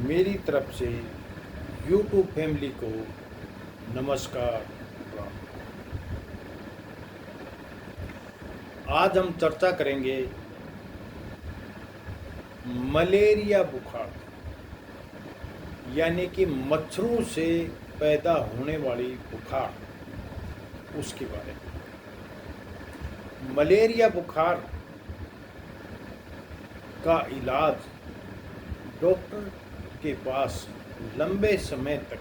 मेरी तरफ से यूट्यूब फैमिली को नमस्कार। आज हम चर्चा करेंगे मलेरिया बुखार यानी कि मच्छरों से पैदा होने वाली बुखार उसके बारे में। मलेरिया बुखार का इलाज डॉक्टर के पास लंबे समय तक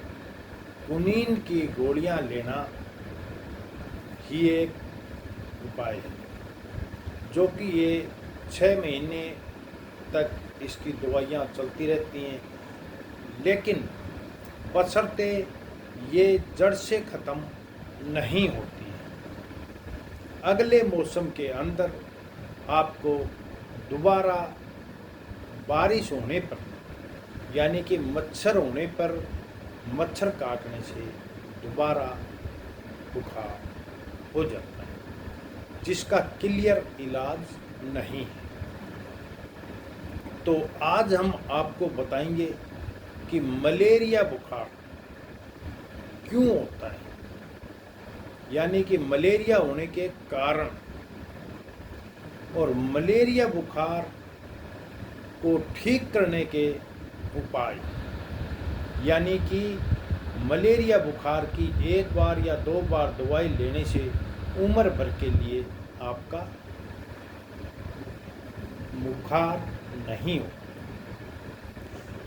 कुनीन की गोलियां लेना ही एक उपाय है, जो कि ये 6 महीने तक इसकी दवाइयाँ चलती रहती हैं, लेकिन बशर्ते ये जड़ से ख़त्म नहीं होती है। अगले मौसम के अंदर आपको दोबारा बारिश होने पर यानी कि मच्छर होने पर मच्छर काटने से दोबारा बुखार हो जाता है, जिसका क्लियर इलाज नहीं है। तो आज हम आपको बताएंगे कि मलेरिया बुखार क्यों होता है, यानी कि मलेरिया होने के कारण और मलेरिया बुखार को ठीक करने के उपाय, यानी कि मलेरिया बुखार की 1 बार या 2 बार दवाई लेने से उम्र भर के लिए आपका बुखार नहीं हो,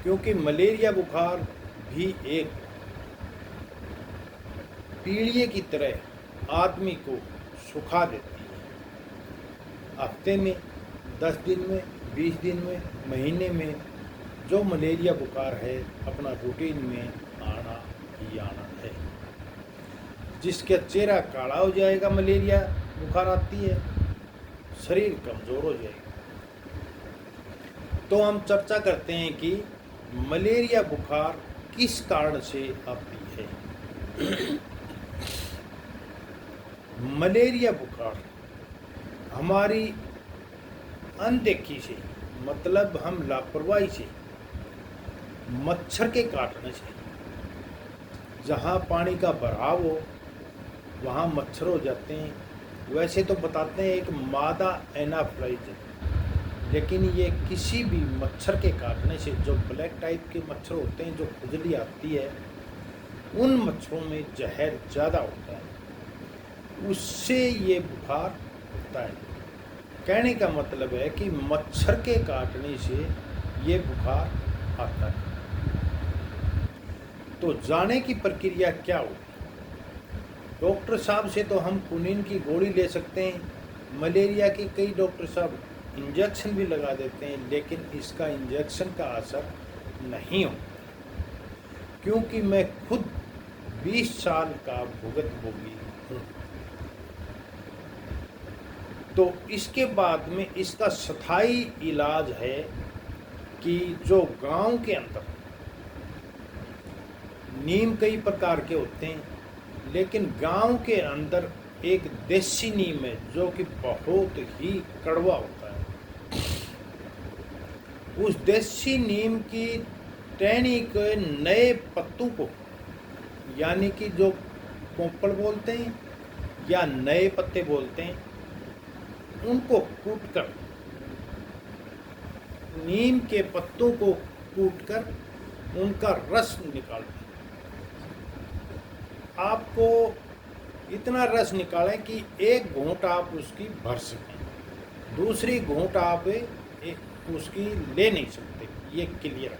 क्योंकि मलेरिया बुखार भी एक पीड़िए की तरह आदमी को सुखा देती है। हफ्ते में, 10 दिन में, 20 दिन में, महीने में जो मलेरिया बुखार है अपना रूटीन में आना ही आना है। जिसका चेहरा काला हो जाएगा, मलेरिया बुखार आती है, शरीर कमज़ोर हो जाएगा। तो हम चर्चा करते हैं कि मलेरिया बुखार किस कारण से आती है। मलेरिया बुखार हमारी अनदेखी से, मतलब हम लापरवाही से, मच्छर के काटने से, जहाँ पानी का बहाव हो वहाँ मच्छर हो जाते हैं। वैसे तो बताते हैं एक मादा एनाफ्लाइज, लेकिन ये किसी भी मच्छर के काटने से, जो ब्लैक टाइप के मच्छर होते हैं, जो खुजली आती है, उन मच्छरों में जहर ज़्यादा होता है, उससे ये बुखार होता है। कहने का मतलब है कि मच्छर के काटने से ये बुखार आता है। तो जाने की प्रक्रिया क्या होगी? डॉक्टर साहब से तो हम कुनीन की गोली ले सकते हैं। मलेरिया की कई डॉक्टर साहब इंजेक्शन भी लगा देते हैं, लेकिन इसका इंजेक्शन का असर नहीं हो, क्योंकि मैं खुद 20 साल का भुगतभोगी हूँ। तो इसके बाद में इसका स्थायी इलाज है कि जो गांव के अंदर नीम कई प्रकार के होते हैं, लेकिन गांव के अंदर एक देसी नीम है जो कि बहुत ही कड़वा होता है। उस देसी नीम की टहनी के नए पत्तों को, यानी कि जो पोपड़ बोलते हैं या नए पत्ते बोलते हैं, उनको कूटकर, नीम के पत्तों को कूटकर उनका रस निकालना। आपको इतना रस निकालें कि एक घूंट आप उसकी भर सकें, दूसरी घूंट आप उसकी ले नहीं सकते, ये क्लियर है।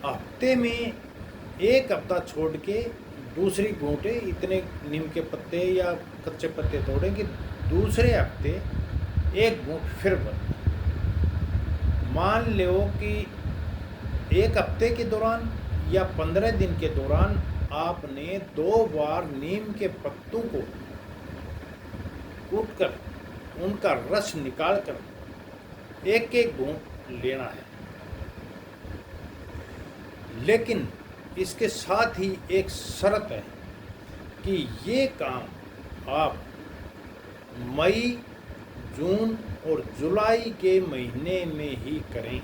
हफ्ते में 1 हफ्ता छोड़ के दूसरी घूंटे इतने नीम के पत्ते या कच्चे पत्ते तोड़ेंगे, दूसरे हफ्ते 1 घूंट फिर भर। मान लो कि 1 हफ्ते के दौरान या 15 दिन के दौरान आपने 2 बार नीम के पत्तों को कूटकर उनका रस निकालकर 1-1 घूंट लेना है। लेकिन इसके साथ ही एक शर्त है कि ये काम आप मई, जून और जुलाई के महीने में ही करें,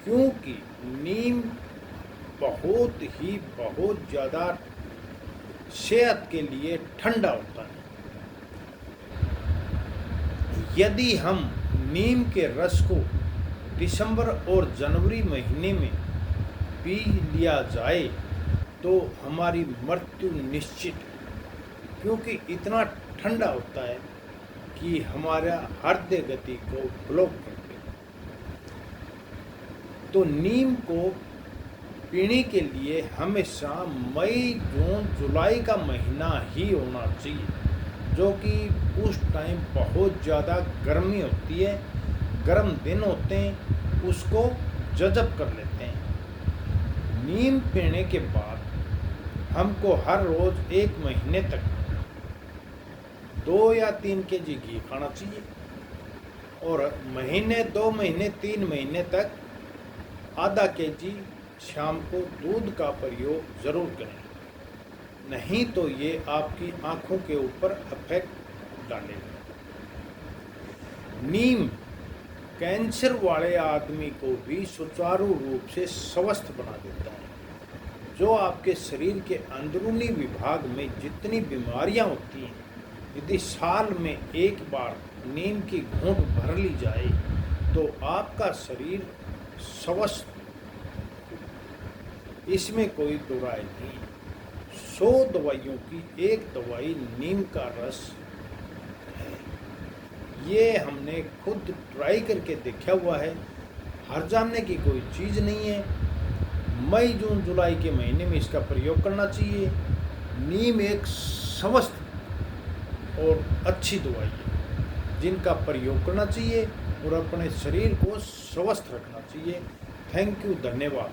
क्योंकि नीम बहुत ज़्यादा सेहत के लिए ठंडा होता है। यदि हम नीम के रस को दिसंबर और जनवरी महीने में पी लिया जाए तो हमारी मृत्यु निश्चित है, क्योंकि इतना ठंडा होता है कि हमारा हृदय गति को ब्लॉक कर देता है। तो नीम को पीने के लिए हमेशा मई जून जुलाई का महीना ही होना चाहिए, जो कि उस टाइम बहुत ज़्यादा गर्मी होती है, गर्म दिन होते हैं, उसको जज़ब कर लेते हैं। नीम पीने के बाद हमको हर रोज़ 1 महीने तक 2 या 3 केजी घी खाना चाहिए और महीने 2 महीने 3 महीने तक आधा केजी शाम को दूध का प्रयोग ज़रूर करें, नहीं तो ये आपकी आँखों के ऊपर इफेक्ट डालेगा। नीम कैंसर वाले आदमी को भी सुचारू रूप से स्वस्थ बना देता है। जो आपके शरीर के अंदरूनी विभाग में जितनी बीमारियां होती हैं, यदि साल में एक बार नीम की घूंट भर ली जाए तो आपका शरीर स्वस्थ, इसमें कोई दो राय नहीं। 100 दवाइयों की एक दवाई नीम का रस है। ये हमने खुद ट्राई करके देखा हुआ है, हर जानने की कोई चीज़ नहीं है। मई जून जुलाई के महीने में इसका प्रयोग करना चाहिए। नीम एक स्वस्थ और अच्छी दवाई है जिनका प्रयोग करना चाहिए और अपने शरीर को स्वस्थ रखना चाहिए। थैंक यू, धन्यवाद।